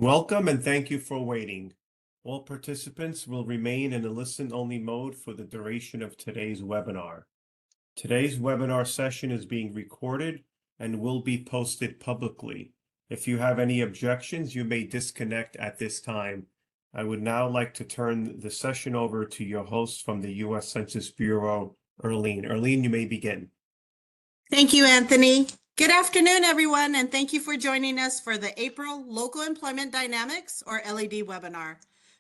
Welcome and thank you for waiting. All participants will remain in a listen-only mode for the duration of today's webinar. Today's webinar session is being recorded and will be posted publicly. If you have any objections, you may disconnect at this time. I would now like to turn the session over to your host from the U.S. Census Bureau, Erlene. Erlene, you may begin. Thank you, Anthony. Good afternoon, everyone, and thank you for joining us for the April Local Employment Dynamics, or LED webinar.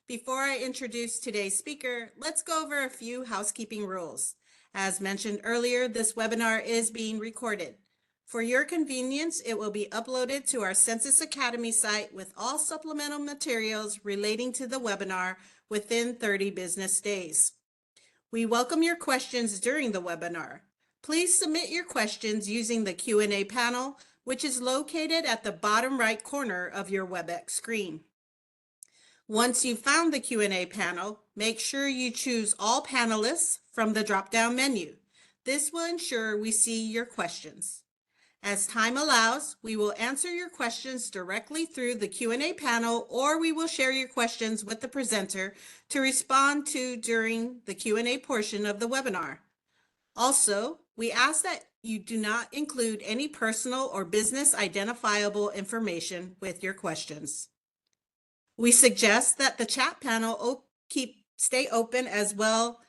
Before I introduce today's speaker, let's go over a few housekeeping rules. As mentioned earlier, this webinar is being recorded. For your convenience, it will be uploaded to our Census Academy site with all supplemental materials relating to the webinar within 30 business days. We welcome your questions during the webinar. Please submit your questions using the Q&A panel, which is located at the bottom right corner of your WebEx screen. Once you've found the Q&A panel, make sure you choose All Panelists from the drop-down menu. This will ensure we see your questions. As time allows, we will answer your questions directly through the Q&A panel, or we will share your questions with the presenter to respond to during the Q&A portion of the webinar. Also, we ask that you do not include any personal or business identifiable information with your questions. We suggest that the chat panel stay open, as well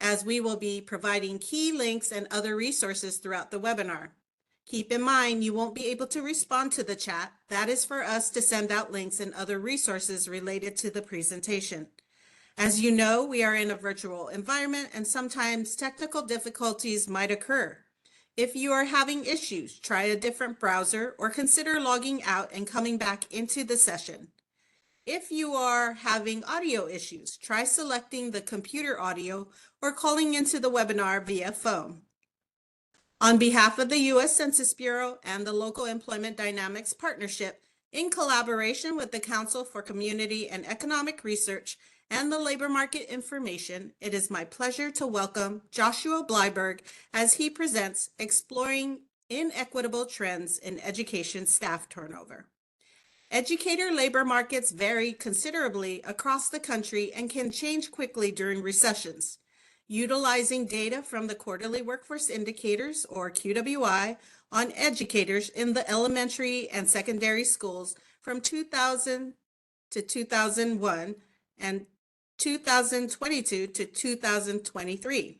as we will be providing key links and other resources throughout the webinar. Keep in mind, you won't be able to respond to the chat. That is for us to send out links and other resources related to the presentation. As you know, we are in a virtual environment and sometimes technical difficulties might occur. If you are having issues, try a different browser or consider logging out and coming back into the session. If you are having audio issues, try selecting the computer audio or calling into the webinar via phone. On behalf of the U.S. Census Bureau and the Local Employment Dynamics Partnership, in collaboration with the Council for Community and Economic Research and the Labor Market Information, it is my pleasure to welcome Joshua Bleiberg as he presents Exploring Inequitable Trends in Education Staff Turnover. Educator labor markets vary considerably across the country and can change quickly during recessions. Utilizing data from the Quarterly Workforce Indicators, or QWI, on educators in the elementary and secondary schools from 2000 to 2001 and 2022 to 2023.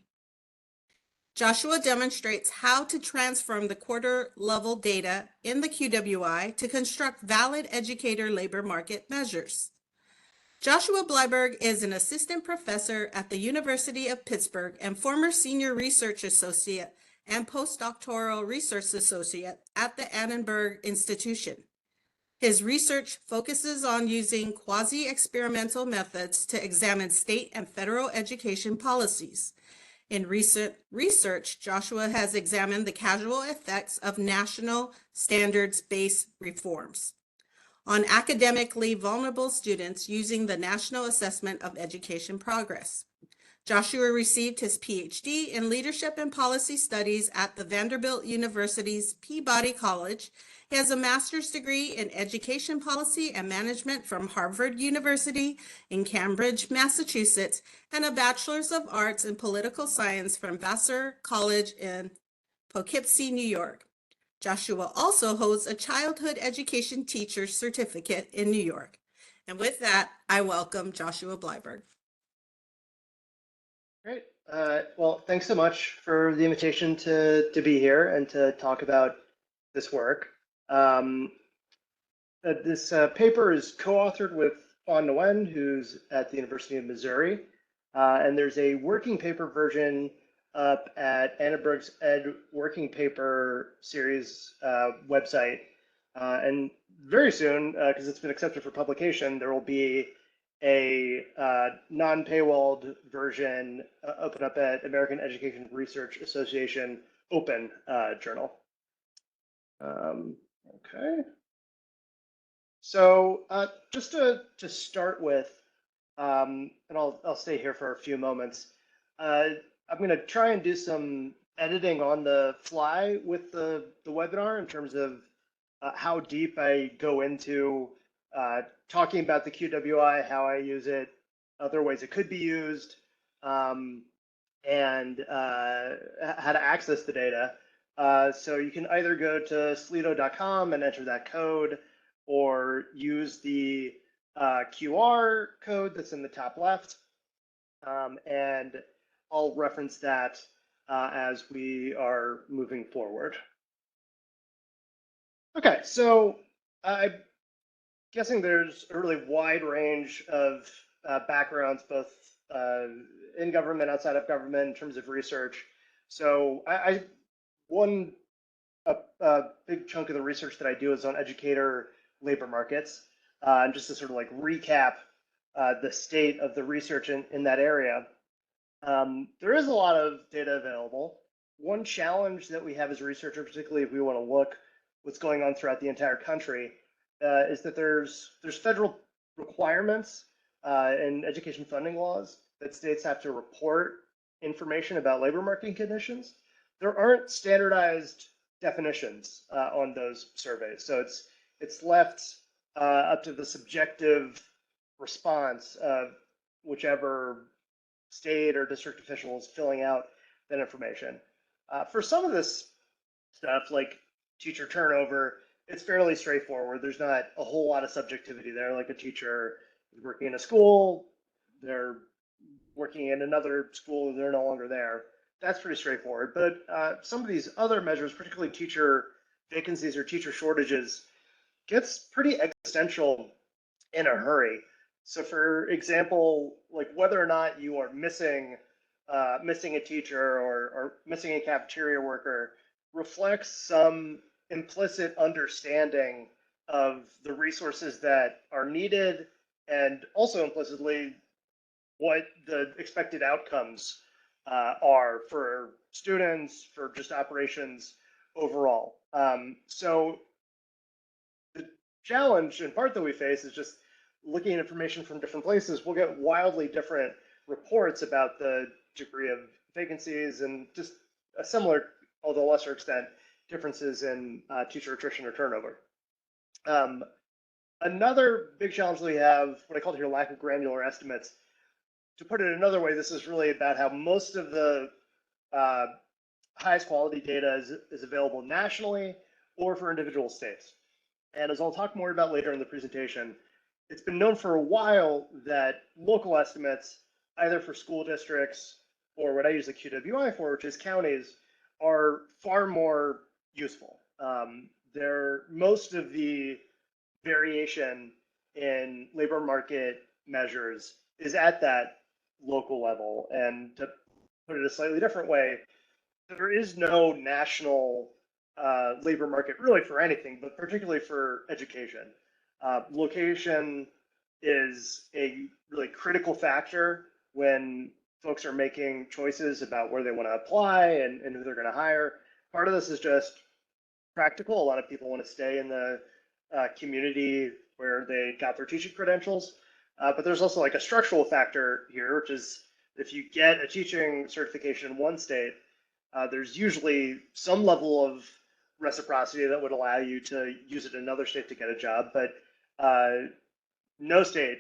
Joshua demonstrates how to transform the quarter-level data in the QWI to construct valid educator labor market measures. Joshua Bleiberg is an assistant professor at the University of Pittsburgh and former senior research associate and postdoctoral research associate at the Annenberg Institution. His research focuses on using quasi-experimental methods to examine state and federal education policies. In recent research, Joshua has examined the causal effects of national standards-based reforms on academically vulnerable students using the National Assessment of Education Progress. Joshua received his PhD in Leadership and Policy Studies at the Vanderbilt University's Peabody College. He has a master's degree in Education Policy and Management from Harvard University in Cambridge, Massachusetts, and a Bachelor's of Arts in Political Science from Vassar College in Poughkeepsie, New York. Joshua also holds a childhood education teacher certificate in New York. And with that, I welcome Joshua Bleiberg. Great. Well, thanks so much for the invitation to be here and to talk about this work. This paper is co-authored with Fawn Nguyen, who's at the University of Missouri. And there's a working paper version up at Annenberg's Ed Working Paper Series website. And very soon, because it's been accepted for publication, there will be a non-paywalled version open up at American Education Research Association Open journal. Okay. So just to start with, and I'll stay here for a few moments. I'm going to try and do some editing on the fly with the webinar in terms of how deep I go into talking about the QWI, how I use it, other ways it could be used, and how to access the data. So you can either go to slido.com and enter that code, or use the QR code that's in the top left, and I'll reference that as we are moving forward. Okay, so I'm guessing there's a really wide range of backgrounds, both in government, outside of government, in terms of research. So one big chunk of the research that I do is on educator labor markets. And just to sort of like recap the state of the research in that area, there is a lot of data available. One challenge that we have as researchers, particularly if we want to look what's going on throughout the entire country, is that there's federal requirements in education funding laws that states have to report information about labor market conditions. There aren't standardized definitions on those surveys, so it's left up to the subjective response of whichever state or district official is filling out that information. For some of this stuff, like teacher turnover, it's fairly straightforward. There's not a whole lot of subjectivity there. Like a teacher is working in a school, they're working in another school, they're no longer there. That's pretty straightforward. But some of these other measures, particularly teacher vacancies or teacher shortages, gets pretty existential in a hurry. So for example, like whether or not you are missing a teacher or missing a cafeteria worker reflects some implicit understanding of the resources that are needed, and also implicitly what the expected outcomes are for students, for just operations overall. So the challenge in part that we face is just looking at information from different places. We'll get wildly different reports about the degree of vacancies and just a similar, although lesser extent, differences in teacher attrition or turnover. Another big challenge we have, what I call here lack of granular estimates. To put it another way, this is really about how most of the highest quality data is available nationally or for individual states. And as I'll talk more about later in the presentation, it's been known for a while that local estimates, either for school districts or what I use the QWI for, which is counties, are far more useful. Most of the variation in labor market measures is at that local level. And to put it a slightly different way, there is no national labor market really for anything, but particularly for education. Location is a really critical factor when folks are making choices about where they want to apply and who they're going to hire. Part of this is just practical. A lot of people want to stay in the community where they got their teaching credentials. But there's also like a structural factor here, which is if you get a teaching certification in one state, there's usually some level of reciprocity that would allow you to use it in another state to get a job. But no state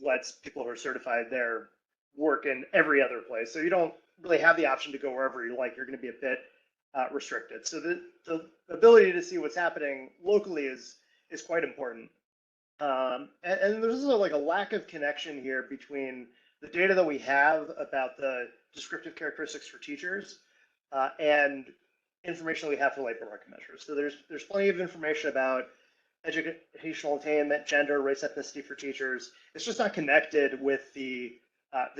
lets people who are certified there work in every other place. So you don't really have the option to go wherever you like. You're going to be a bit restricted. So the ability to see what's happening locally is quite important. And there's also like a lack of connection here between the data that we have about the descriptive characteristics for teachers and information we have for labor market measures. So there's plenty of information about educational attainment, gender, race, ethnicity for teachers. It's just not connected with the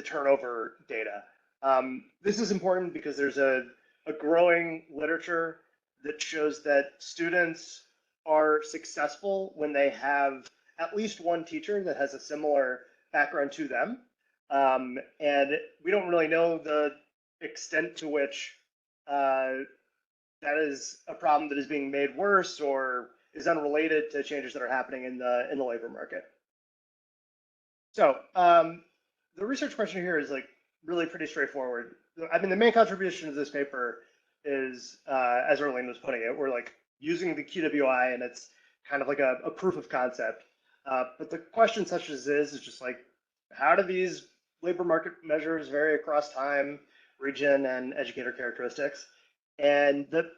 turnover data. This is important because there's a growing literature that shows that students are successful when they have at least one teacher that has a similar background to them. And we don't really know the extent to which that is a problem that is being made worse or is unrelated to changes that are happening in the labor market. So the research question here is like really pretty straightforward. I mean, the main contribution to this paper is, as Erling was putting it, we're like using the QWI and it's kind of like a proof of concept. But the question such as this is just like, how do these labor market measures vary across time, region, and educator characteristics? And the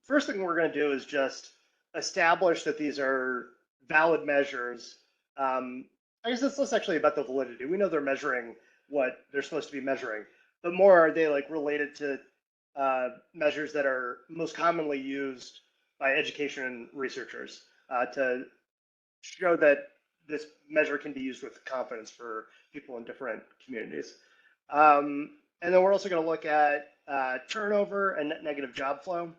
first thing we're going to do is just establish that these are valid measures. I guess it's less actually about the validity. We know they're measuring what they're supposed to be measuring, but more are they like related to measures that are most commonly used by education researchers to show that this measure can be used with confidence for people in different communities. And then we're also going to look at turnover and net negative job flow.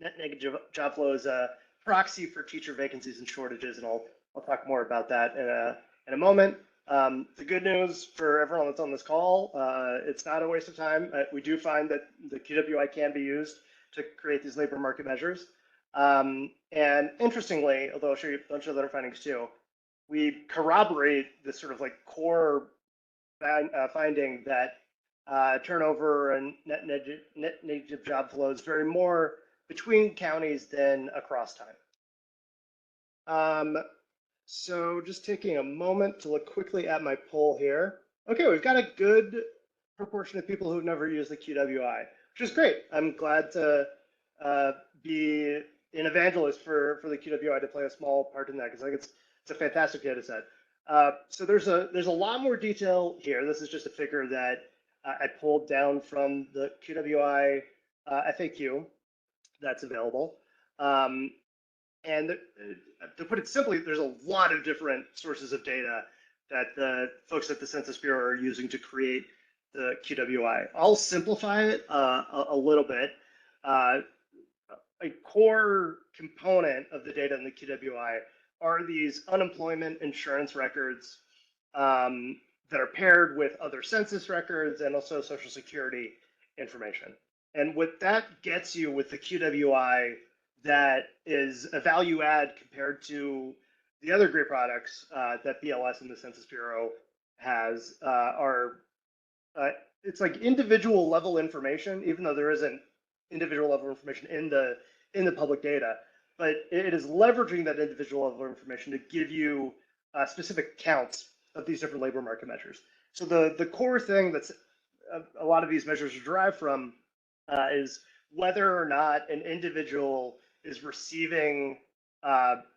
Net negative job flow is a proxy for teacher vacancies and shortages, and I'll talk more about that in a moment. The good news for everyone that's on this call, it's not a waste of time. We do find that the QWI can be used to create these labor market measures. And interestingly, although I'll show you a bunch of other findings too, we corroborate this sort of like core finding that turnover and net negative job flows vary more between counties than across time. So just taking a moment to look quickly at my poll here. Okay, we've got a good proportion of people who've never used the QWI, which is great. I'm glad to be an evangelist for the QWI to play a small part in that, because I think it's a fantastic data set. So there's a lot more detail here. This is just a figure that I pulled down from the QWI FAQ that's available. And to put it simply, there's a lot of different sources of data that the folks at the Census Bureau are using to create the QWI. I'll simplify it a little bit. A core component of the data in the QWI are these unemployment insurance records that are paired with other census records and also Social Security information. And what that gets you with the QWI that is a value add compared to the other great products that BLS and the Census Bureau has it's like individual level information, even though there isn't individual level information in the public data, but it is leveraging that individual level information to give you specific counts of these different labor market measures. So the core thing that's a lot of these measures are derived from is whether or not an individual is receiving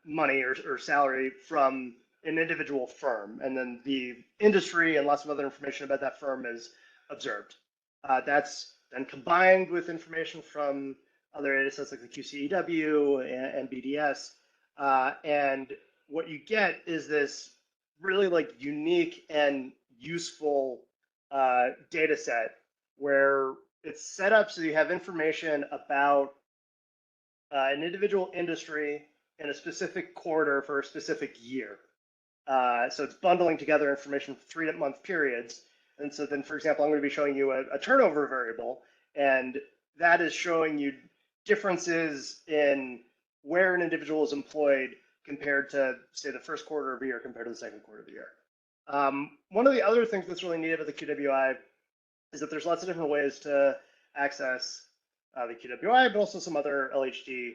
money or salary from an individual firm, and then the industry and lots of other information about that firm is observed. That's then combined with information from other data sets like the QCEW and BDS, and what you get is this really like unique and useful data set where it's set up so you have information about an individual industry in a specific quarter for a specific year. So it's bundling together information for 3-month periods. And so then, for example, I'm going to be showing you a turnover variable, and that is showing you differences in where an individual is employed compared to, say, the first quarter of the year compared to the second quarter of the year. One of the other things that's really neat about the QWI is that there's lots of different ways to access the QWI, but also some other LHD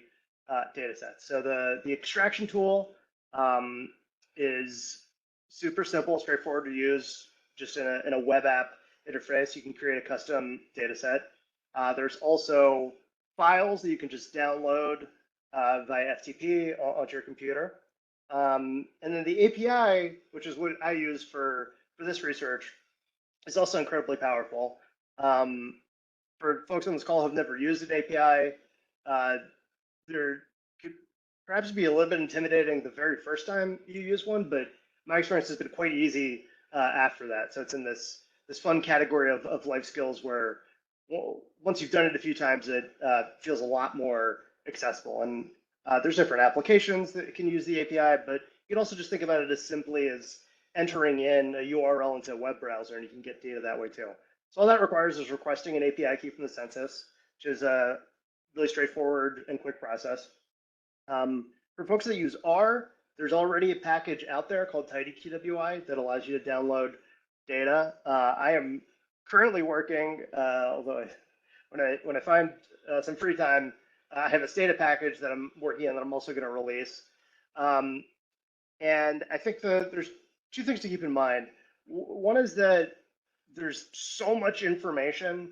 data sets. So the extraction tool is super simple, straightforward to use, just in a web app interface. You can create a custom data set. There's also files that you can just download via FTP onto your computer. And then the API, which is what I use for this research, is also incredibly powerful. For folks on this call who have never used an API, there could perhaps be a little bit intimidating the very first time you use one, but my experience has been quite easy after that. So it's in this fun category of life skills where, well, once you've done it a few times, it feels a lot more accessible. And there's different applications that can use the API, but you can also just think about it as simply as entering in a URL into a web browser, and you can get data that way too. So all that requires is requesting an API key from the census, which is a really straightforward and quick process. For folks that use R, there's already a package out there called TidyQWI that allows you to download data. I am currently working, although when I find some free time, I have a Stata package that I'm working on that I'm also going to release. And I think there's two things to keep in mind. One is that there's so much information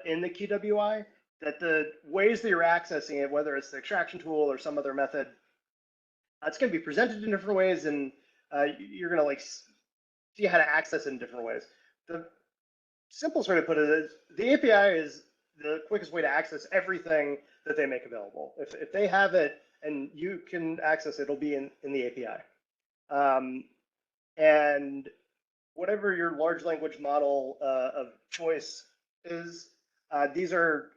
in the QWI that the ways that you're accessing it, whether it's the extraction tool or some other method, it's going to be presented in different ways, and you're going to like see how to access it in different ways. The simplest way to put it is the API is the quickest way to access everything that they make available. If they have it and you can access it, it'll be in the API. And whatever your large language model of choice is, these are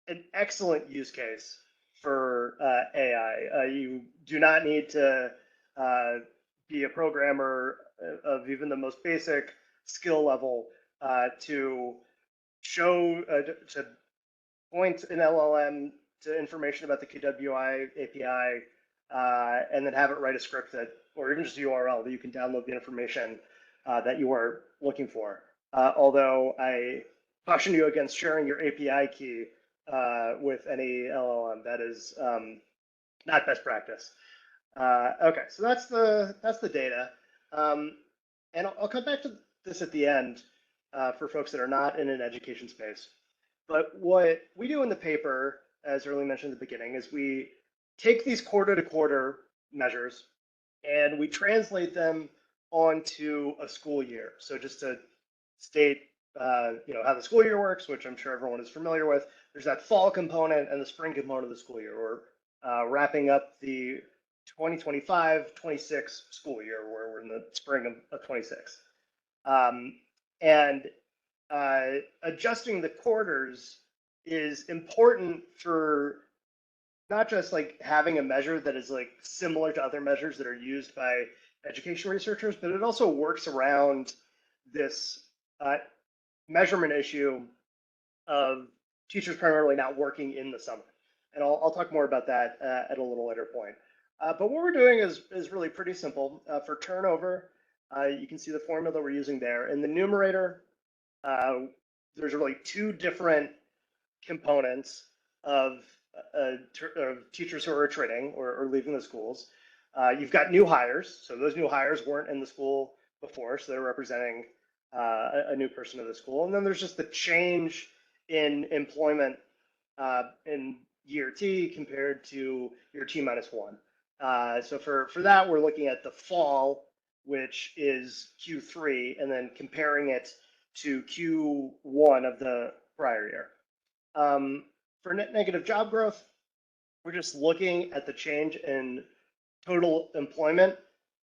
an excellent use case for AI. You do not need to be a programmer of even the most basic skill level to show, to point an LLM to information about the QWI API, and then have it write a script that, or even just a URL that you can download the information that you are looking for. Although I caution you against sharing your API key with any LLM. That is not best practice. Okay, so that's the data, and I'll come back to this at the end for folks that are not in an education space. But what we do in the paper, as earlier mentioned at the beginning, is we take these quarter-to-quarter measures and we translate them onto a school year. So just to state, how the school year works, which I'm sure everyone is familiar with, there's that fall component and the spring component of the school year. We're wrapping up the 2025-26 school year, where we're in the spring of 26. And adjusting the quarters is important for not just like having a measure that is like similar to other measures that are used by education researchers, but it also works around this measurement issue of teachers primarily not working in the summer. And I'll talk more about that at a little later point. But what we're doing is really pretty simple. For turnover, you can see the formula that we're using there. In the numerator, there's really two different components of teachers who are retreating or leaving the schools. You've got new hires. So those new hires weren't in the school before, so they're representing a new person to the school. And then there's just the change in employment in year T compared to year T minus one. So for that, we're looking at the fall, which is Q3, and then comparing it to Q1 of the prior year. For net negative job growth, we're just looking at the change in total employment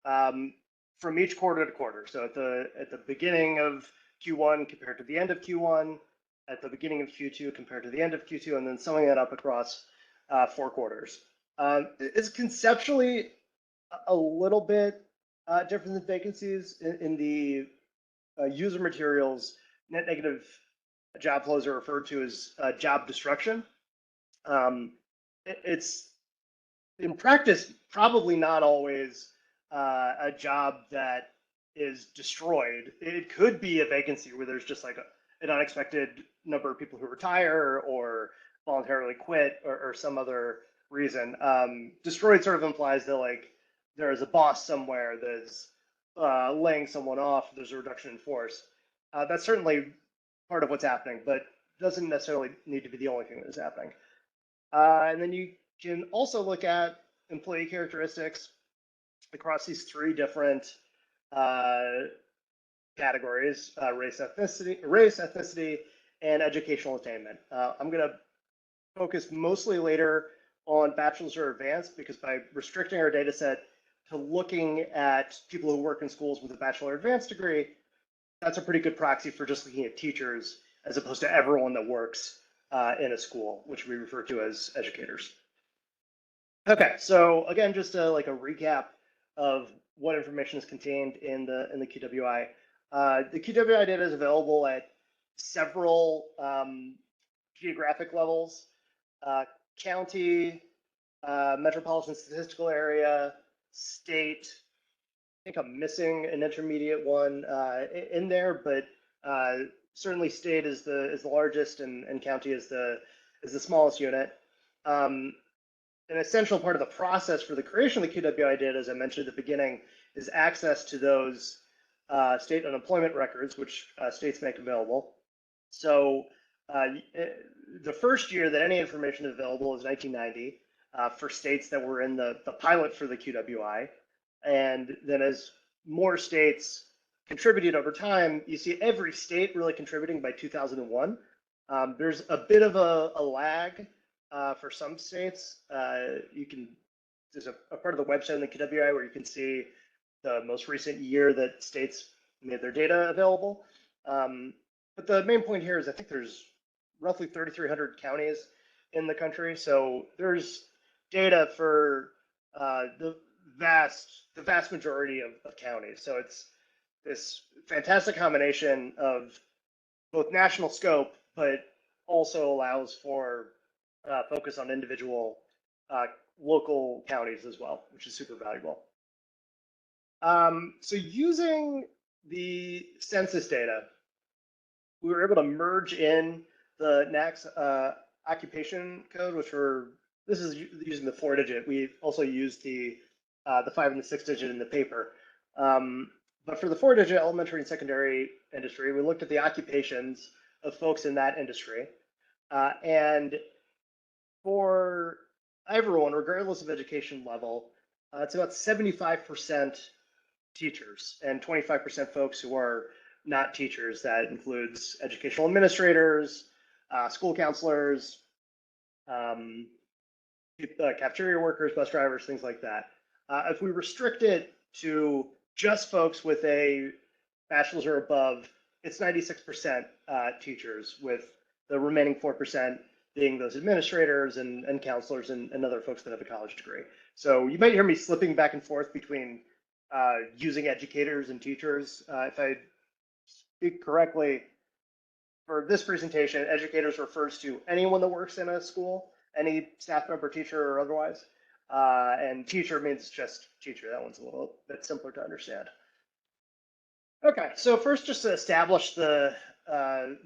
from each quarter to quarter. So at the beginning of Q1 compared to the end of Q1, at the beginning of Q2 compared to the end of Q2, and then summing that up across 4 quarters. It's conceptually a little bit different than vacancies. In the user materials, net negative job flows are referred to as job destruction. It's in practice probably not always a job that is destroyed. It could be a vacancy where there's just like an unexpected number of people who retire or voluntarily quit or some other reason. Destroyed sort of implies that like there is a boss somewhere that's laying someone off. There's a reduction in force. That's certainly part of what's happening, but doesn't necessarily need to be the only thing that is happening. And then you can also look at employee characteristics across these 3 different categories: race, ethnicity, and educational attainment. I'm going to focus mostly later on bachelor's or advanced, because by restricting our data set to looking at people who work in schools with a bachelor or advanced degree, that's a pretty good proxy for just looking at teachers as opposed to everyone that works in a school, which we refer to as educators. Okay, so again, just like a recap of what information is contained in the QWI. The QWI data is available at several geographic levels: county, metropolitan statistical area, state. I think I'm missing an intermediate one in there, but certainly state is the largest, and county is the smallest unit. an essential part of the process for the creation of the QWI data, as I mentioned at the beginning, is access to those state unemployment records, which states make available. So the first year that any information is available is 1990 for states that were in the pilot for the QWI. And then as more states contributed over time, you see every state really contributing by 2001. There's a bit of a lag for some states. There's a part of the website in the QWI where you can see the most recent year that states made their data available. But the main point here is I think there's roughly 3,300 counties in the country. So there's data for the vast majority of counties. So it's this fantastic combination of both national scope, but also allows for focus on individual local counties as well, which is super valuable. So using the census data, we were able to merge in the NACS occupation code, this is using the 4-digit. We also used the 5 and the 6-digit in the paper. But for the 4-digit elementary and secondary industry, we looked at the occupations of folks in that industry. And for everyone, regardless of education level, it's about 75% teachers and 25% folks who are not teachers. That includes educational administrators, school counselors, cafeteria workers, bus drivers, things like that. If we restrict it to just folks with a bachelor's or above, it's 96% teachers, with the remaining 4% being those administrators and counselors and other folks that have a college degree. So you might hear me slipping back and forth between using educators and teachers. If I speak correctly, for this presentation, educators refers to anyone that works in a school, any staff member, teacher, or otherwise. And teacher means just teacher. That one's a little bit simpler to understand. Okay, so first, just to establish the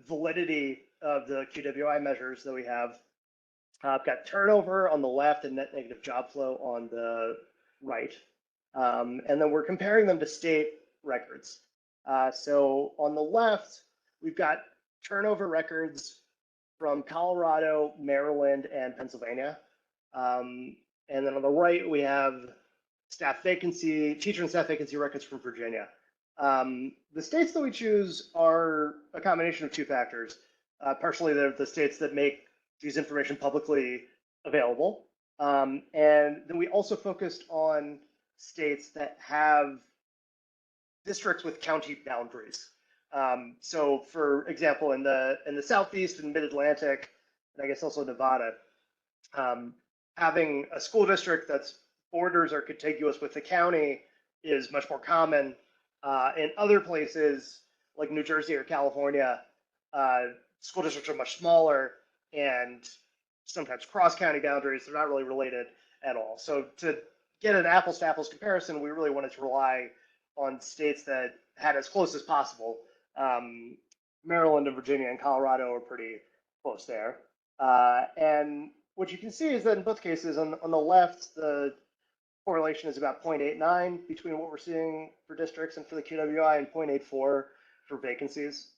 validity of the QWI measures that we have, I've got turnover on the left and net negative job flow on the right. And then we're comparing them to state records. So on the left, we've got turnover records from Colorado, Maryland, and Pennsylvania. And then on the right, we have teacher and staff vacancy records from Virginia. The states that we choose are a combination of two factors. Partially, they're the states that make these information publicly available. And then we also focused on states that have districts with county boundaries. So for example, in the Southeast and Mid-Atlantic, and I guess also Nevada, having a school district that's borders are contiguous with the county is much more common. In other places like New Jersey or California, school districts are much smaller and sometimes cross county boundaries. They're not really related at all. So to get an apples to apples comparison, we really wanted to rely on states that had as close as possible. Maryland and Virginia and Colorado are pretty close there. And what you can see is that in both cases, on the left, the correlation is about 0.89 between what we're seeing for districts and for the QWI, and 0.84 for vacancies.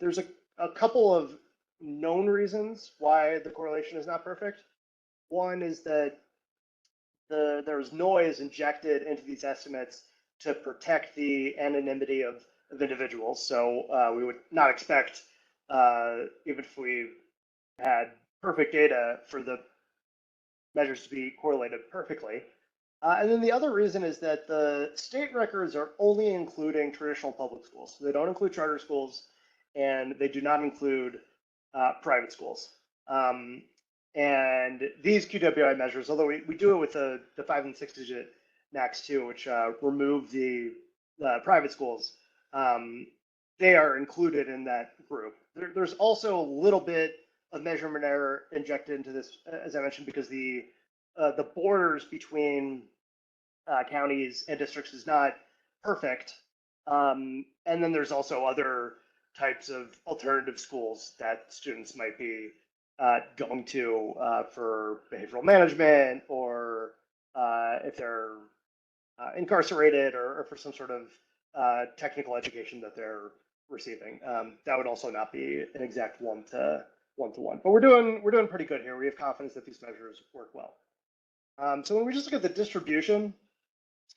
There's a couple of known reasons why the correlation is not perfect. One is that there's noise injected into these estimates to protect the anonymity of individuals. So we would not expect, even if we had perfect data, for the measures to be correlated perfectly. And then the other reason is that the state records are only including traditional public schools. So they don't include charter schools, and they do not include private schools. And these QWI measures, although we do it with the 5 and 6-digit NACS too, which remove the private schools, they are included in that group. There's also a little bit of measurement error injected into this, as I mentioned, because the borders between counties and districts is not perfect. And then there's also other types of alternative schools that students might be going to for behavioral management, or if they're incarcerated, or for some sort of technical education that they're receiving. That would also not be an exact one-to-one. But we're doing pretty good here. We have confidence that these measures work well. So when we just look at the distribution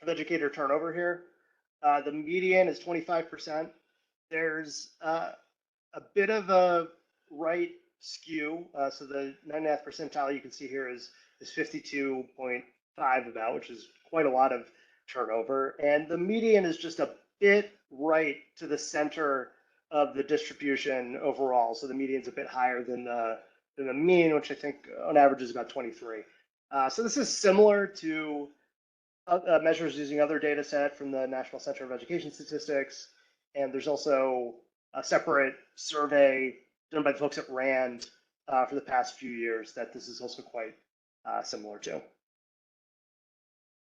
of educator turnover here, the median is 25%. There's a bit of a right skew. So the 99th percentile you can see here is 52.5 about, which is quite a lot of turnover. And the median is just a bit right to the center of the distribution overall. So the median is a bit higher than the mean, which I think on average is about 23. So this is similar to measures using other data set from the National Center of Education Statistics. And there's also a separate survey done by the folks at RAND for the past few years that this is also quite similar to.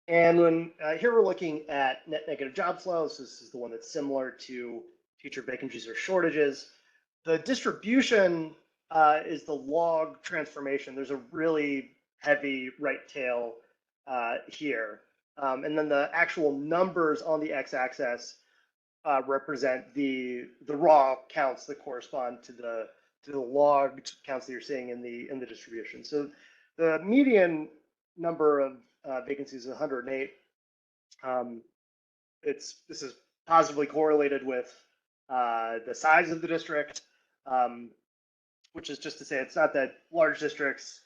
And when here we're looking at net negative job flows, this is the one that's similar to teacher vacancies or shortages. The distribution is the log transformation. There's a really heavy right tail here. And then the actual numbers on the x-axis represent the raw counts that correspond to the logged counts that you're seeing in the distribution. So the median number of vacancies is 108. This is positively correlated with the size of the district, which is just to say it's not that large districts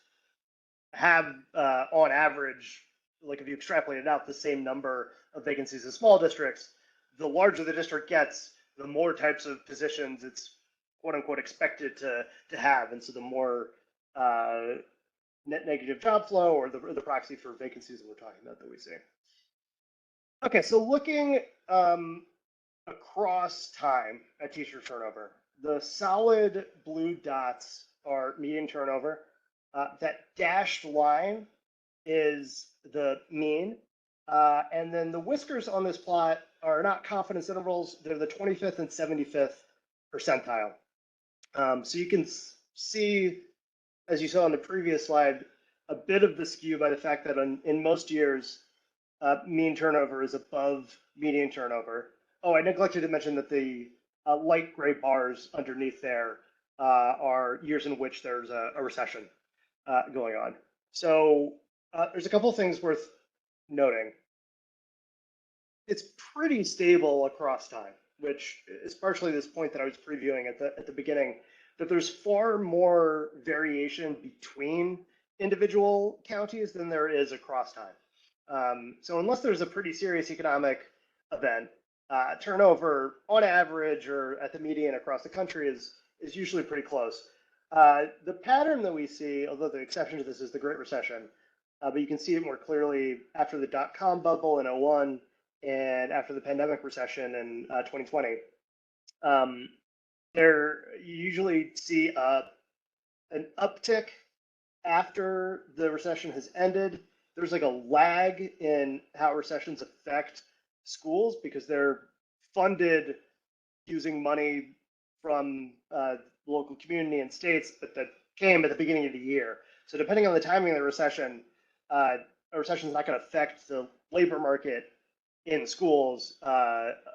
have on average, like if you extrapolate it out, the same number of vacancies as small districts. The larger the district gets, the more types of positions it's quote unquote expected to have. And so the more net negative job flow, or the proxy for vacancies that we're talking about that we see. Okay, so looking across time at teacher turnover, the solid blue dots are median turnover. That dashed line is the mean. And then the whiskers on this plot are not confidence intervals. They're the 25th and 75th percentile. So you can see, as you saw on the previous slide, a bit of the skew by the fact that in most years, mean turnover is above median turnover. Oh, I neglected to mention that the light gray bars underneath there are years in which there's a recession going on. So there's a couple of things worth noting. It's pretty stable across time, which is partially this point that I was previewing at the beginning, that there's far more variation between individual counties than there is across time. So unless there's a pretty serious economic event, turnover on average or at the median across the country is usually pretty close. The pattern that we see, although the exception to this is the Great Recession, but you can see it more clearly after the dot-com bubble in 01 and after the pandemic recession in 2020. There you usually see an uptick after the recession has ended. There's like a lag in how recessions affect schools because they're funded using money from the local community and states, but that came at the beginning of the year. So depending on the timing of the recession, a recession is not going to affect the labor market in schools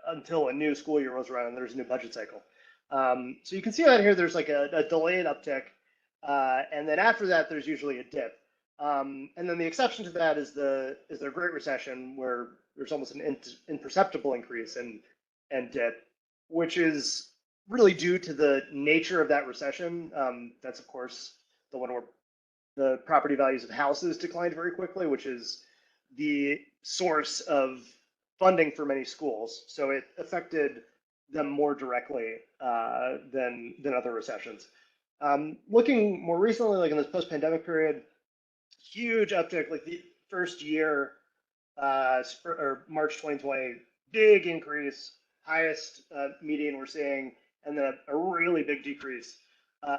until a new school year rolls around and there's a new budget cycle. So you can see that here, there's like a delayed uptick. And then after that, there's usually a dip. And then the exception to that is the Great Recession, where there's almost an imperceptible increase and dip, which is really due to the nature of that recession. That's, of course, the one where the property values of houses declined very quickly, which is the source of funding for many schools. So it affected them more directly than other recessions. Looking more recently, like in this post-pandemic period, huge uptick, like the first year, or March 2020, big increase, highest median we're seeing, and then a really big decrease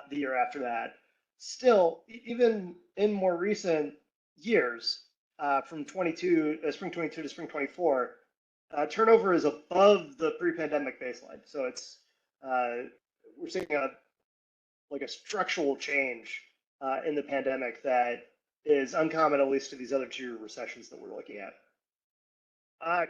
the year after that. Still, even in more recent years, from spring 22 to spring 24, turnover is above the pre-pandemic baseline. So it's we're seeing a structural change in the pandemic that is uncommon, at least to these other two recessions that we're looking at.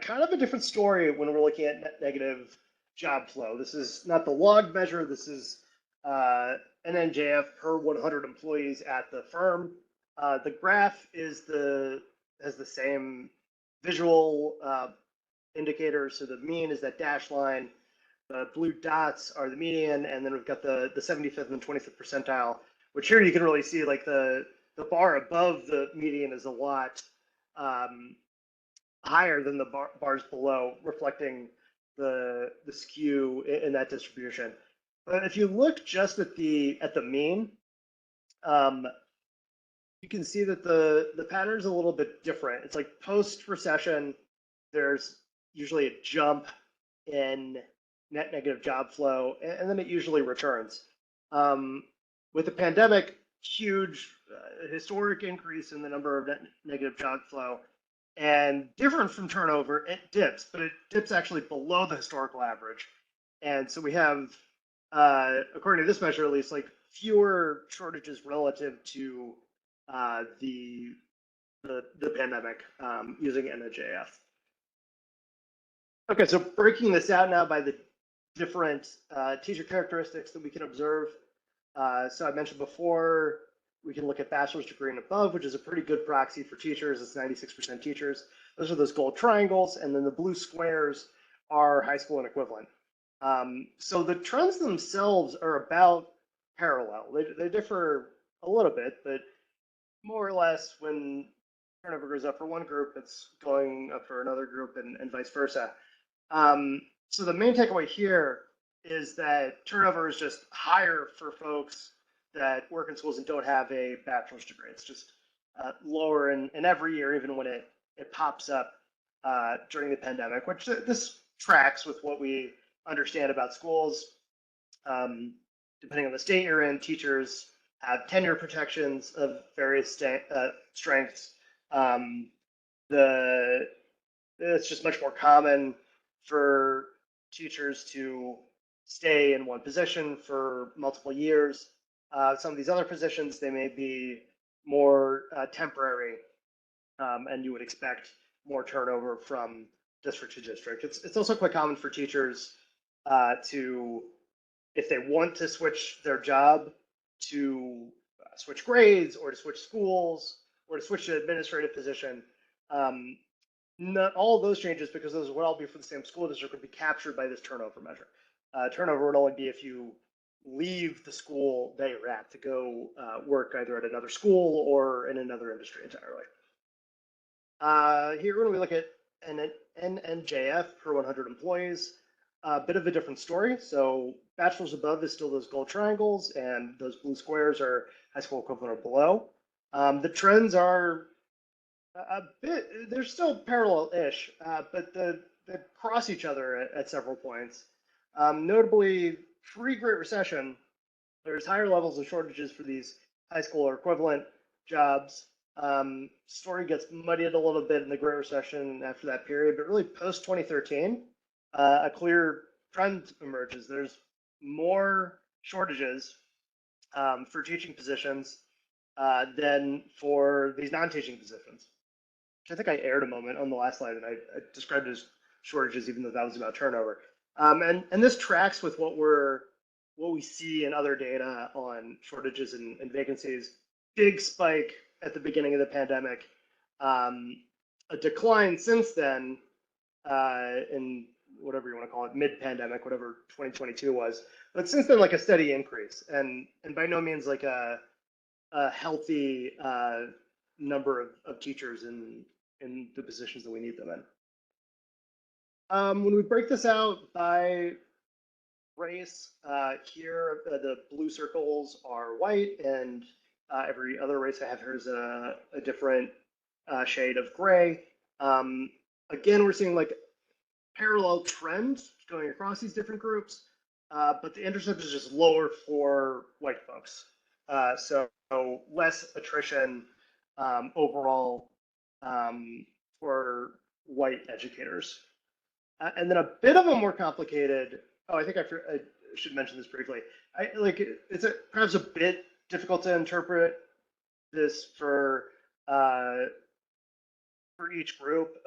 Kind of a different story when we're looking at net negative job flow. This is not the log measure. This is an NJF per 100 employees at the firm. The graph has the same visual indicators. So the mean is that dashed line. The blue dots are the median, and then we've got the 75th and 25th percentile, which here you can really see like the bar above the median is a lot higher than the bars below, reflecting the skew in that distribution. But if you look just at the mean, you can see that the pattern is a little bit different. It's like post-recession, there's usually a jump in net negative job flow, and then it usually returns. With the pandemic, huge historic increase in the number of net negative job flow, and different from turnover, it dips, but it dips actually below the historical average. And so we have, according to this measure at least, like fewer shortages relative to the pandemic using NJF. Okay, so breaking this out now by the different teacher characteristics that we can observe. So I mentioned before, we can look at bachelor's degree and above, which is a pretty good proxy for teachers. It's 96% teachers. Those are those gold triangles, and then the blue squares are high school and equivalent. So the trends themselves are about parallel. They differ a little bit, but more or less when turnover goes up for one group, it's going up for another group and vice versa. So the main takeaway here is that turnover is just higher for folks that work in schools and don't have a bachelor's degree. It's just lower in every year, even when it pops up during the pandemic, which this tracks with what we understand about schools. Depending on the state you're in, teachers have tenure protections of various strengths. It's just much more common for teachers to stay in one position for multiple years. Some of these other positions, they may be more temporary, and you would expect more turnover from district to district. It's also quite common for teachers to, if they want to switch their job, to switch grades or to switch schools or to switch to an administrative position. Not all of those changes, because those would all be for the same school district, would be captured by this turnover measure. Turnover would only be if you leave the school that you're at to go work either at another school or in another industry entirely. Here, when we look at an NJF per 100 employees, a bit of a different story. So bachelor's above is still those gold triangles, and those blue squares are high school equivalent or below. The trends are a bit, they're still parallel-ish, but they cross each other at several points. Notably, pre-Great Recession, there's higher levels of shortages for these high school or equivalent jobs. Story gets muddied a little bit in the Great Recession after that period, but really post-2013, a clear trend emerges. There's more shortages for teaching positions than for these non-teaching positions, which I think I aired a moment on the last slide, and I described it as shortages, even though that was about turnover. And this tracks with what we see in other data on shortages and vacancies. Big spike at the beginning of the pandemic, a decline since then in whatever you want to call it, mid-pandemic, whatever 2022 was. But since then, like a steady increase, and by no means like a healthy number of teachers in the positions that we need them in. When we break this out by race, here the blue circles are white, and every other race I have here is a different shade of gray. Again, we're seeing like parallel trends going across these different groups, but the intercept is just lower for white folks. So less attrition overall for white educators. And then a bit of a more complicated, I think I should mention this briefly. It's perhaps a bit difficult to interpret this for each group.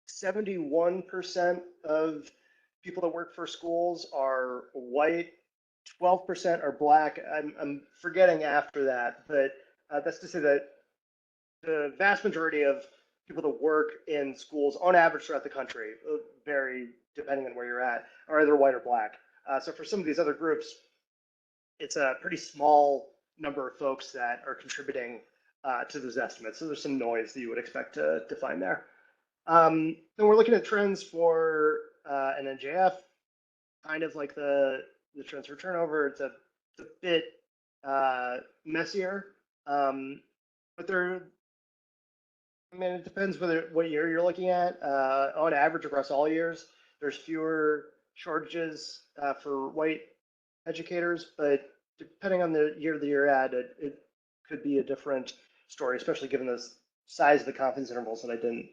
71% of people that work for schools are white, 12% are black. I'm forgetting after that, but that's to say that the vast majority of people that work in schools on average throughout the country, vary depending on where you're at, are either white or black. So for some of these other groups, it's a pretty small number of folks that are contributing to those estimates. So there's some noise that you would expect to find there. Then we're looking at trends for an NJF, kind of like the trends for turnover. It's a bit messier, but it depends what year you're looking at. On average, across all years, there's fewer shortages for white educators, but depending on the year that you're at, it could be a different story, especially given the size of the confidence intervals that I didn't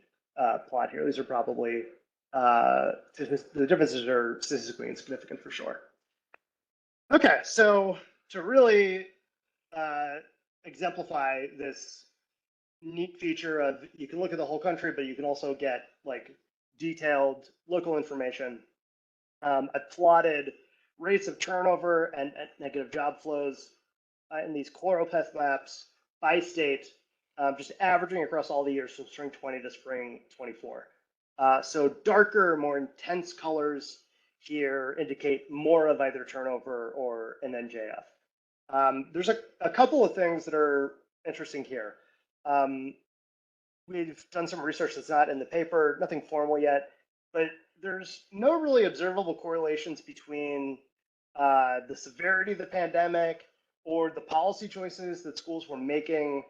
plot here. These are probably, the differences are statistically insignificant for sure. Okay, so to really exemplify this neat feature of, you can look at the whole country, but you can also get like detailed local information. I plotted rates of turnover and negative job flows in these chloropeth maps by state, just averaging across all the years from spring 20 to spring 24. So darker, more intense colors here indicate more of either turnover or an NJF. There's a couple of things that are interesting here. We've done some research that's not in the paper, nothing formal yet, but there's no really observable correlations between the severity of the pandemic or the policy choices that schools were making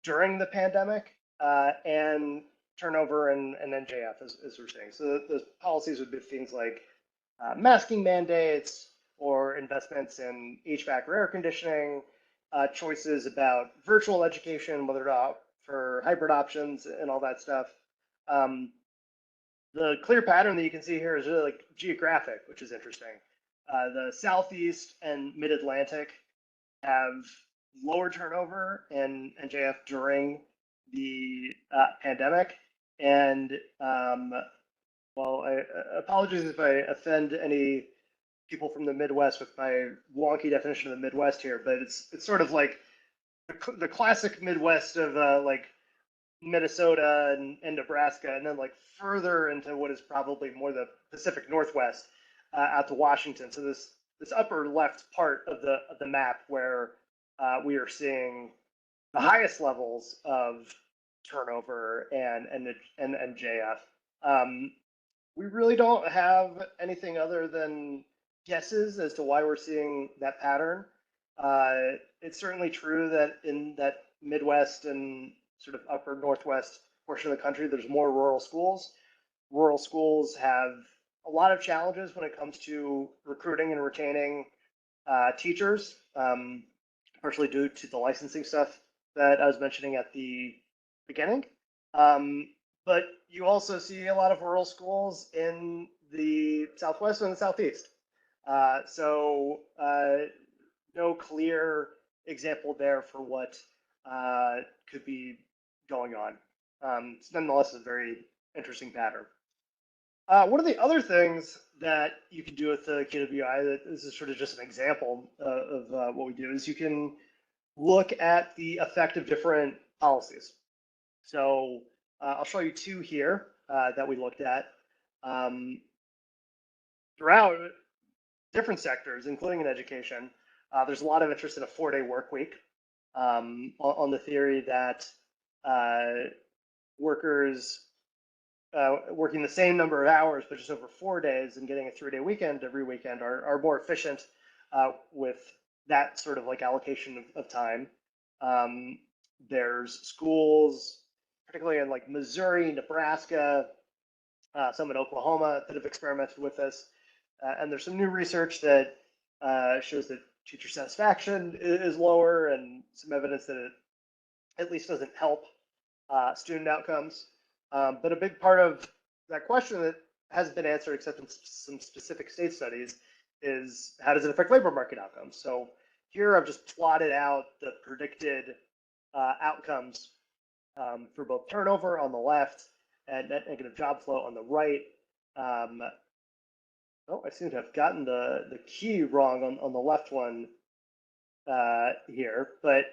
during the pandemic and turnover and NJF, as we're saying. So the policies would be things like masking mandates or investments in HVAC or air conditioning, choices about virtual education, whether or not for hybrid options and all that stuff. The clear pattern that you can see here is really like geographic, which is interesting. The Southeast and Mid-Atlantic have lower turnover in NJF during the pandemic. And apologies if I offend any people from the Midwest with my wonky definition of the Midwest here, but it's sort of like the classic Midwest of like Minnesota and Nebraska, and then like further into what is probably more the Pacific Northwest out to Washington. So this upper left part of the map where we are seeing the highest levels of turnover and NJF. We really don't have anything other than guesses as to why we're seeing that pattern. It's certainly true that in that Midwest and sort of upper Northwest portion of the country, there's more rural schools. Rural schools have a lot of challenges when it comes to recruiting and retaining teachers, partially due to the licensing stuff that I was mentioning at the beginning. But you also see a lot of rural schools in the Southwest and the Southeast. So no clear example there for what could be going on. It's nonetheless a very interesting pattern. One of the other things that you can do with the KWI, this is sort of just an example of what we do, is you can look at the effect of different policies. So I'll show you two here that we looked at throughout different sectors, including in education. There's a lot of interest in a 4-day work week on the theory that workers working the same number of hours, but just over 4 days and getting a 3-day weekend every weekend are more efficient with that sort of like allocation of time. There's schools, particularly in like Missouri, Nebraska, some in Oklahoma that have experimented with this. And there's some new research that shows that teacher satisfaction is lower, and some evidence that it at least doesn't help student outcomes. But a big part of that question that hasn't been answered, except in some specific state studies, is how does it affect labor market outcomes? So here I've just plotted out the predicted outcomes for both turnover on the left and net negative job flow on the right. Oh, I seem to have gotten the key wrong on the left one here, but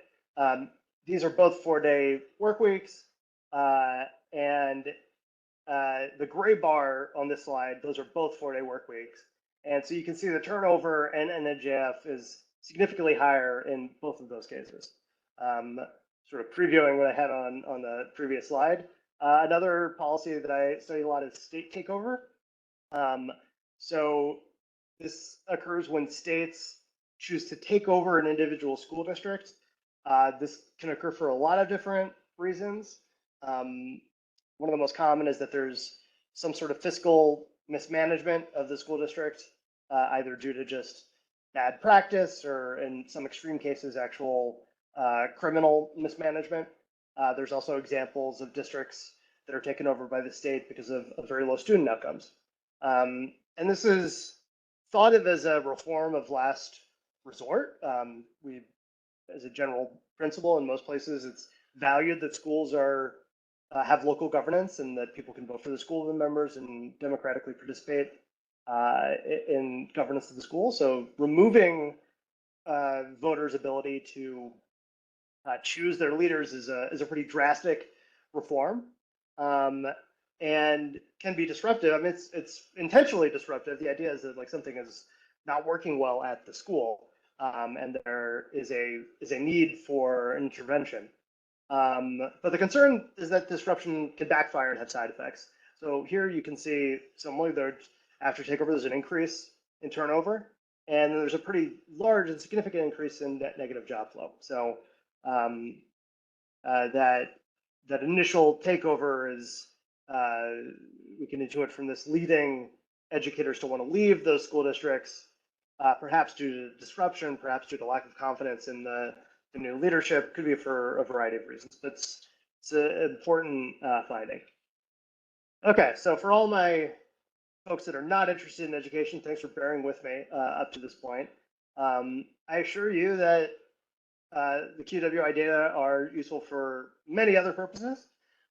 these are both 4-day work weeks, and the gray bar on this slide, those are both 4-day work weeks. And so you can see the turnover and NJF is significantly higher in both of those cases. Sort of previewing what I had on the previous slide. Another policy that I study a lot is state takeover. So this occurs when states choose to take over an individual school district. This can occur for a lot of different reasons. One of the most common is that there's some sort of fiscal mismanagement of the school district, either due to just bad practice or in some extreme cases, actual criminal mismanagement. There's also examples of districts that are taken over by the state because of very low student outcomes. And this is thought of as a reform of last resort. As a general principle, in most places, it's valued that schools are have local governance and that people can vote for the school members and democratically participate in governance of the school. So removing voters' ability to choose their leaders is a pretty drastic reform, and can be disruptive. I mean, it's intentionally disruptive. The idea is that like something is not working well at the school, and there is a need for intervention. But the concern is that disruption can backfire and have side effects. So here you can see similarly, after takeover, there's an increase in turnover, and there's a pretty large and significant increase in net negative job flow. So that initial takeover is, we can intuit from this, leading educators to want to leave those school districts, perhaps due to disruption, perhaps due to lack of confidence in the new leadership. Could be for a variety of reasons, but it's an important finding. Okay, so for all my folks that are not interested in education, thanks for bearing with me up to this point. I assure you that the QWI data are useful for many other purposes,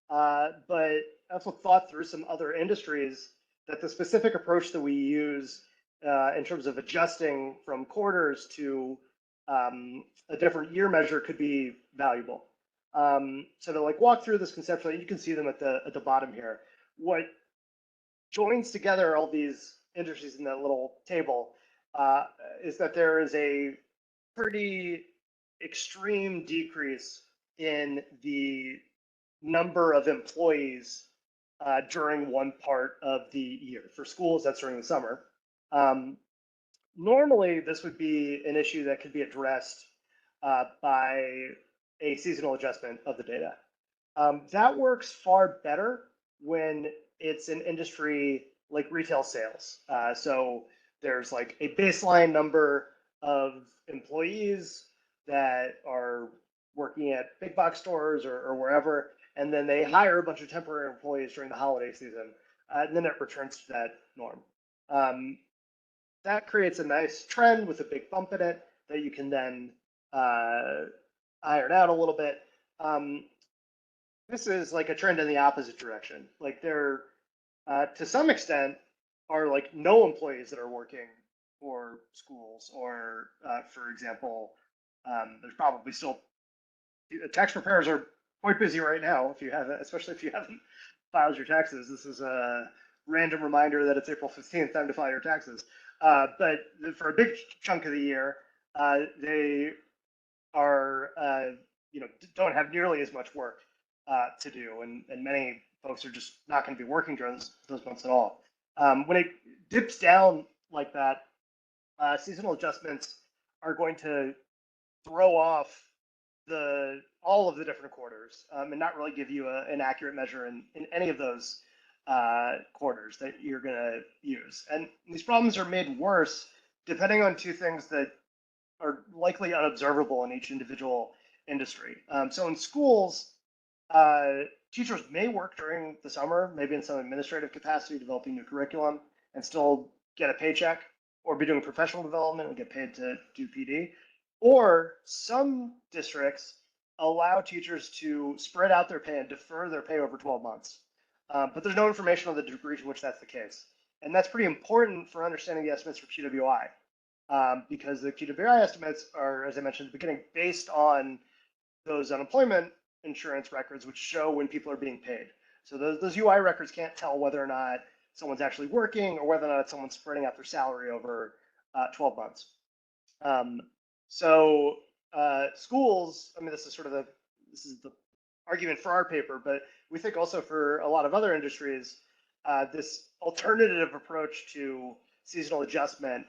but I also thought through some other industries that the specific approach that we use in terms of adjusting from quarters to a different year measure could be valuable. So to like walk through this conceptually, you can see them at the bottom here. What joins together all these industries in that little table is that there is a pretty extreme decrease in the number of employees during one part of the year. For schools, that's during the summer. Normally, this would be an issue that could be addressed by a seasonal adjustment of the data. That works far better when it's an industry like retail sales. So there's like a baseline number of employees that are working at big box stores or wherever, and then they hire a bunch of temporary employees during the holiday season, and then it returns to that norm. That creates a nice trend with a big bump in it that you can then iron out a little bit. This is like a trend in the opposite direction. Like there, to some extent, are like no employees that are working for schools, or for example, there's probably still tax preparers are quite busy right now. If you haven't, especially if you haven't filed your taxes, this is a random reminder that it's April 15th, time to file your taxes. But for a big chunk of the year, they are, don't have nearly as much work to do, and many folks are just not going to be working during those months at all. When it dips down like that, seasonal adjustments are going to throw off all of the different quarters and not really give you an accurate measure in any of those quarters that you're going to use. And these problems are made worse depending on two things that are likely unobservable in each individual industry. So in schools, teachers may work during the summer, maybe in some administrative capacity, developing new curriculum, and still get a paycheck, or be doing professional development and get paid to do PD. Or some districts allow teachers to spread out their pay and defer their pay over 12 months. But there's no information on the degree to which that's the case. And that's pretty important for understanding the estimates for QWI, because the QWI estimates are, as I mentioned at the beginning, based on those unemployment insurance records, which show when people are being paid. So those UI records can't tell whether or not someone's actually working or whether or not someone's spreading out their salary over 12 months. So schools, I mean, this is the argument for our paper, but we think also for a lot of other industries, this alternative approach to seasonal adjustment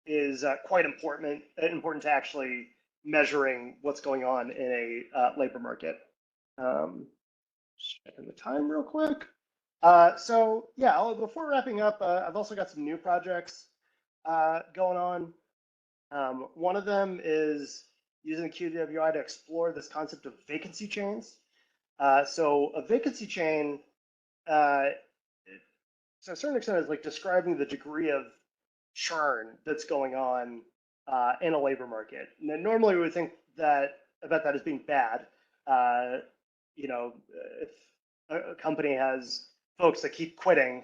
is quite important to actually measuring what's going on in a labor market. Checking the time real quick. So yeah, before wrapping up, I've also got some new projects going on. One of them is using QWI to explore this concept of vacancy chains. So a vacancy chain, to a certain extent, is like describing the degree of churn that's going on in a labor market. And normally we would think about that as being bad. You know, if a company has folks that keep quitting,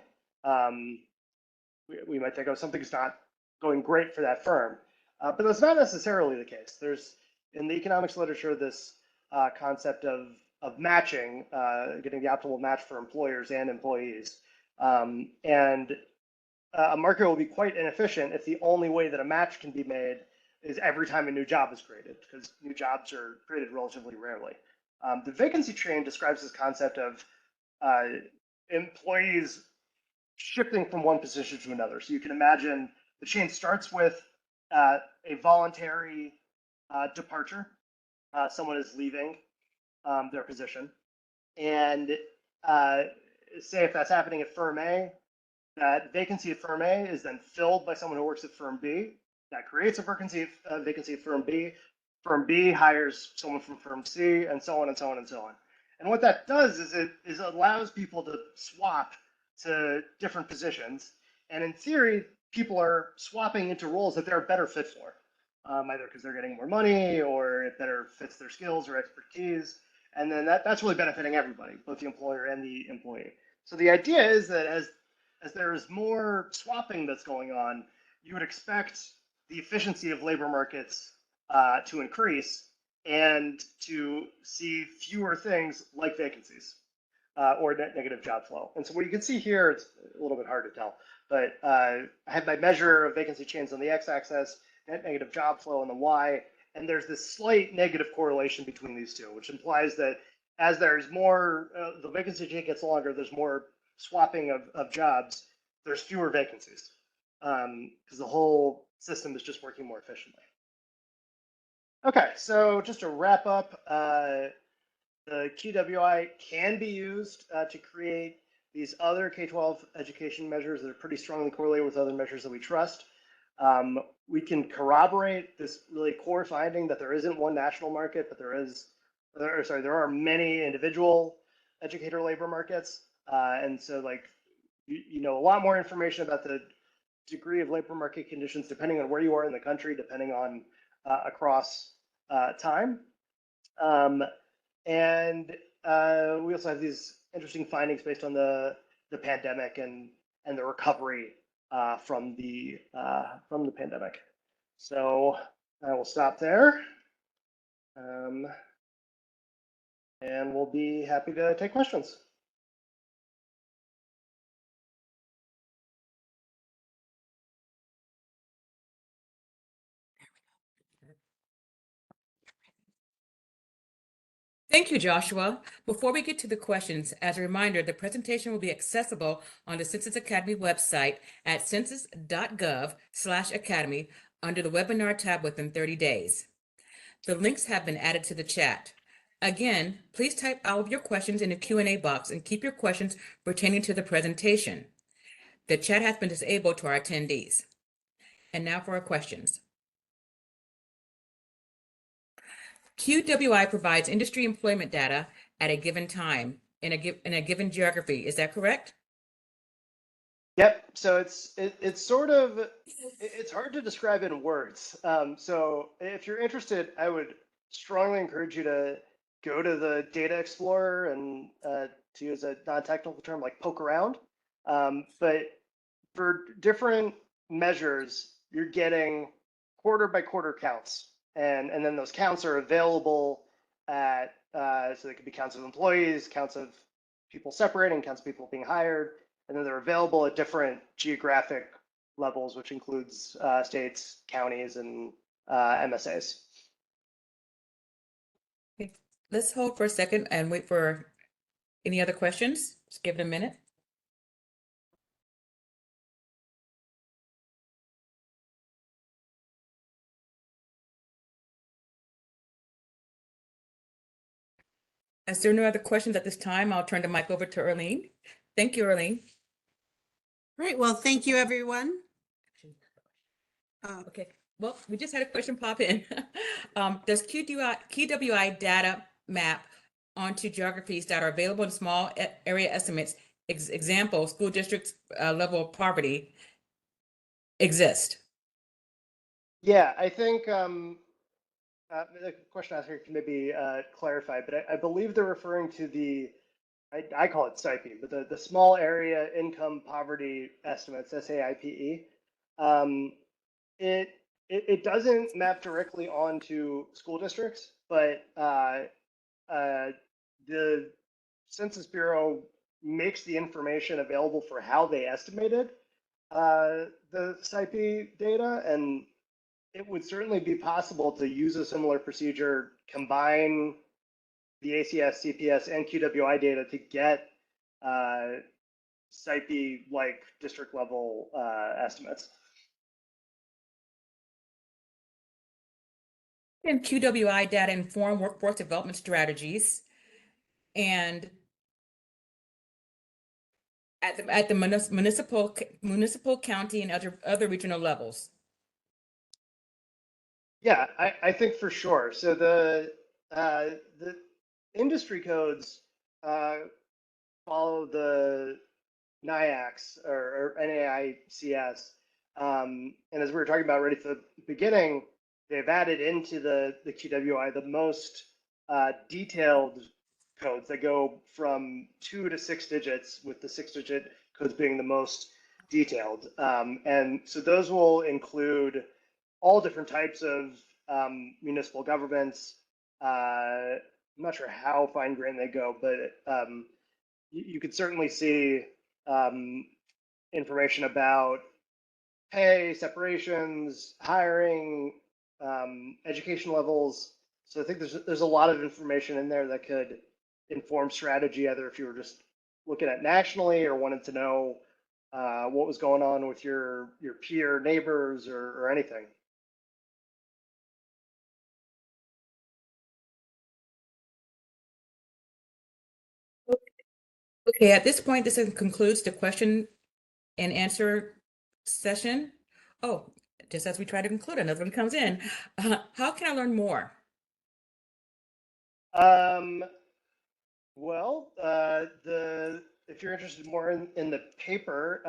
we might think, oh, something's not going great for that firm. But that's not necessarily the case. There's, in the economics literature, this concept of matching, getting the optimal match for employers and employees. And a market will be quite inefficient if the only way that a match can be made is every time a new job is created, because new jobs are created relatively rarely. The vacancy chain describes this concept of employees shifting from one position to another. So you can imagine the chain starts with a voluntary departure. Someone is leaving their position. And say if that's happening at firm A, that vacancy at firm A is then filled by someone who works at firm B. That creates a vacancy at firm B. Firm B hires someone from firm C, and so on and so on and so on. And what that does is it allows people to swap to different positions. And in theory, people are swapping into roles that they're a better fit for, either because they're getting more money or it better fits their skills or expertise. And then that's really benefiting everybody, both the employer and the employee. So the idea is that as there's more swapping that's going on, you would expect the efficiency of labor markets to increase and to see fewer things like vacancies or negative job flow. And so what you can see here, it's a little bit hard to tell, but I have my measure of vacancy chains on the x-axis, net negative job flow on the y, and there's this slight negative correlation between these two, which implies that as there's more, the vacancy chain gets longer, there's more swapping of jobs, there's fewer vacancies because the whole system is just working more efficiently. Okay, so just to wrap up, the QWI can be used to create these other K-12 education measures that are pretty strongly correlated with other measures that we trust. We can corroborate this really core finding that there isn't one national market, but there are many individual educator labor markets. And so like, you know, a lot more information about the degree of labor market conditions, depending on where you are in the country, depending on across time. And we also have these interesting findings based on the pandemic and the recovery from the pandemic. So I will stop there. And we'll be happy to take questions. Thank you, Joshua. Before we get to the questions, as a reminder, the presentation will be accessible on the Census Academy website at census.gov/academy under the webinar tab within 30 days. The links have been added to the chat. Again, please type all of your questions in the Q&A box and keep your questions pertaining to the presentation. The chat has been disabled to our attendees. And now for our questions. QWI provides industry employment data at a given time in a given geography. Is that correct? Yep. So it's sort of it's hard to describe in words. So if you're interested, I would strongly encourage you to go to the Data Explorer and to use a non-technical term, like poke around. But for different measures, you're getting quarter by quarter counts, and then those counts are available at so they could be counts of employees, counts of people separating, counts of people being hired, and then they're available at different geographic levels, which includes states, counties, and MSAs. Okay. Let's hold for a second and wait for any other questions. Just give it a minute. As there are no other questions at this time, I'll turn the mic over to Arlene. Thank you, Arlene. Right. Well, thank you, everyone. Okay, well, we just had a question pop in. Does QWI data map onto geographies that are available in small area estimates, example, school districts level of poverty, exist? Yeah, I think the question asker can maybe clarify, but I believe they're referring to I call it SIPE, but the small area income poverty estimates, SAIPE. It, it doesn't map directly onto school districts, but the Census Bureau makes the information available for how they estimated the SIPE data, and it would certainly be possible to use a similar procedure, combine the ACS, CPS, and QWI data to get SIPE-like district level estimates. And QWI data inform workforce development strategies and at the municipal, county, and other regional levels. Yeah, I think for sure. So the industry codes follow the NIACS or NAICS. And as we were talking about right at the beginning, they've added into the QWI the most detailed codes that go from 2 to 6 digits, with the 6-digit codes being the most detailed. And so those will include all different types of municipal governments. I'm not sure how fine grained they go, but you could certainly see information about pay, separations, hiring, education levels. So I think there's a lot of information in there that could inform strategy, either if you were just looking at nationally or wanted to know what was going on with your peer neighbors or anything. Okay, at this point, this concludes the question and answer session. Oh, just as we try to conclude, another one comes in. How can I learn more? Well, if you're interested more in the paper,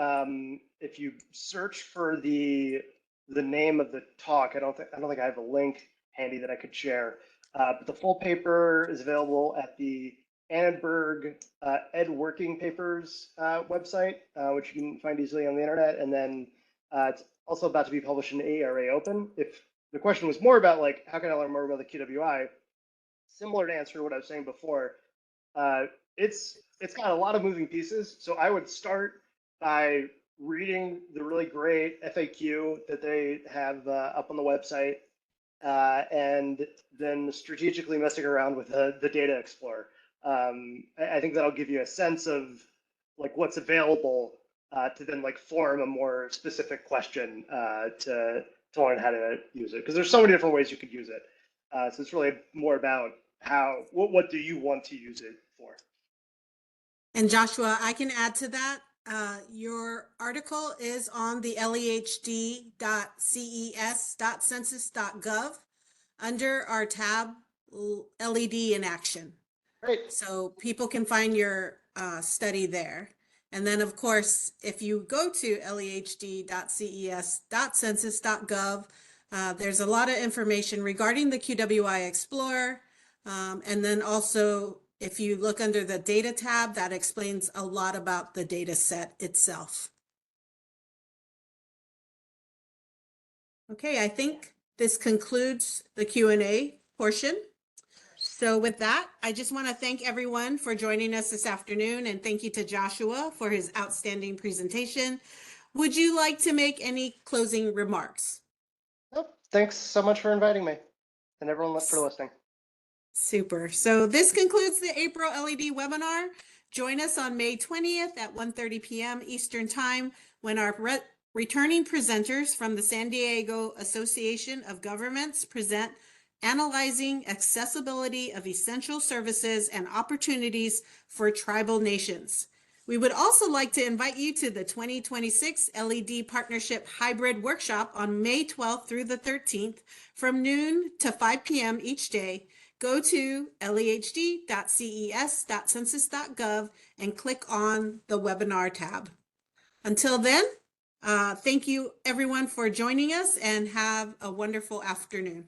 if you search for the name of the talk, I don't think I have a link handy that I could share. But the full paper is available at the Annenberg Ed Working Papers website, which you can find easily on the internet. And then it's also about to be published in ARA Open. If the question was more about like, how can I learn more about the QWI? Similar to answer what I was saying before, it's got a lot of moving pieces. So I would start by reading the really great FAQ that they have up on the website, and then strategically messing around with the Data Explorer. I think that'll give you a sense of like what's available to then like form a more specific question to learn how to use it, because there's so many different ways you could use it. So it's really more about what do you want to use it for? And Joshua, I can add to that. Your article is on the lehd.ces.census.gov under our tab LED in Action. Great. So people can find your study there. And then, of course, if you go to lehd.ces.census.gov, there's a lot of information regarding the QWI Explorer. And then also, if you look under the data tab, that explains a lot about the data set itself. Okay, I think this concludes the Q&A portion. So with that, I just want to thank everyone for joining us this afternoon, and thank you to Joshua for his outstanding presentation. Would you like to make any closing remarks? Nope. Thanks so much for inviting me and everyone for listening. Super. So this concludes the April LED webinar. Join us on May 20th at 1:30 p.m. Eastern Time when our returning presenters from the San Diego Association of Governments present Analyzing Accessibility of Essential Services and Opportunities for Tribal Nations. We would also like to invite you to the 2026 LED Partnership Hybrid Workshop on May 12th through the 13th from noon to 5 p.m. each day. Go to lehd.ces.census.gov and click on the webinar tab. Until then, thank you everyone for joining us and have a wonderful afternoon.